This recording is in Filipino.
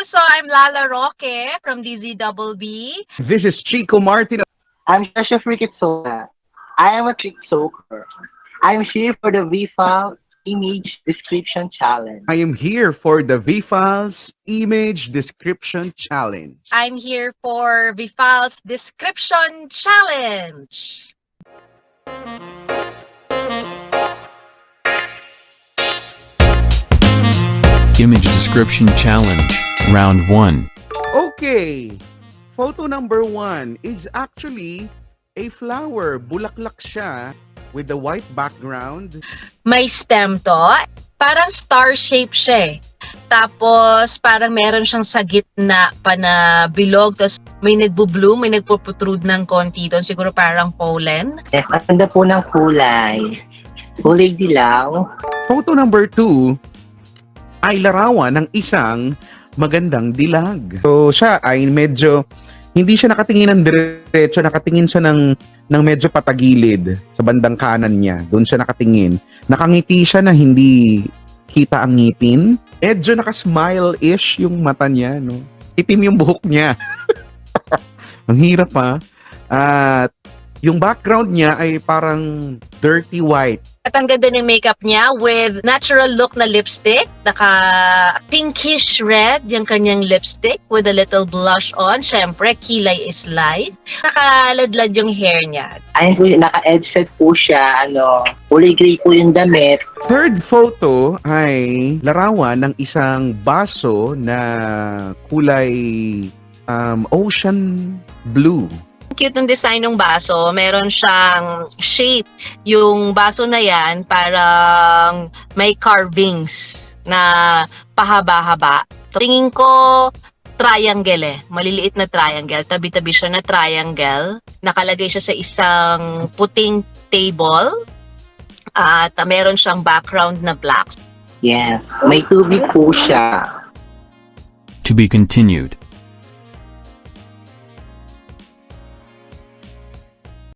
So I'm Lala Roque from DZBB. This is Chico Martin. I'm Shasha Frikitsola. I am a trick soaker. I'm here for the VFAL Image Description Challenge. I am here for the VFiles Image Description Challenge. I'm here for Vifal's Description Challenge. Image Description Challenge, Round 1. Okay, photo number 1 is actually a flower. Bulaklak siya with the white background. May stem to. Parang star shape siya eh. Tapos parang meron siyang sa gitna pa na bilog. Tapos may nagbo-bloom, may nagpo-protrude ng konti doon. Siguro parang pollen. Yes, ang ganda po ng kulay. Kulay dilaw. Photo number 2 ay larawan ng isang magandang dilag. So siya ay medyo, hindi siya nakatingin ng diretso, nakatingin siya ng medyo patagilid sa bandang kanan niya. Doon siya nakatingin. Nakangiti siya na hindi kita ang ngipin. Medyo nakasmile-ish yung mata niya, no? Itim yung buhok niya. Ang hirap pa. At yung background niya ay parang dirty white. At ang ganda ng makeup niya with natural look na lipstick. Naka pinkish red yung kanyang lipstick with a little blush on. Siyempre, kilay is life. Nakaladlad yung hair niya. Ayun po, naka-edge set po siya. Kulay gray po yung damit. Third photo ay larawan ng isang baso na kulay ocean blue. Cute ng design ng baso. Meron siyang shape. Yung baso na yan, parang may carvings na pahaba-haba. So, tingin ko, triangle eh. Maliliit na triangle. Tabi-tabi siya na triangle. Nakalagay siya sa isang puting table. At meron siyang background na black. Yes, may tubig po siya. To be continued.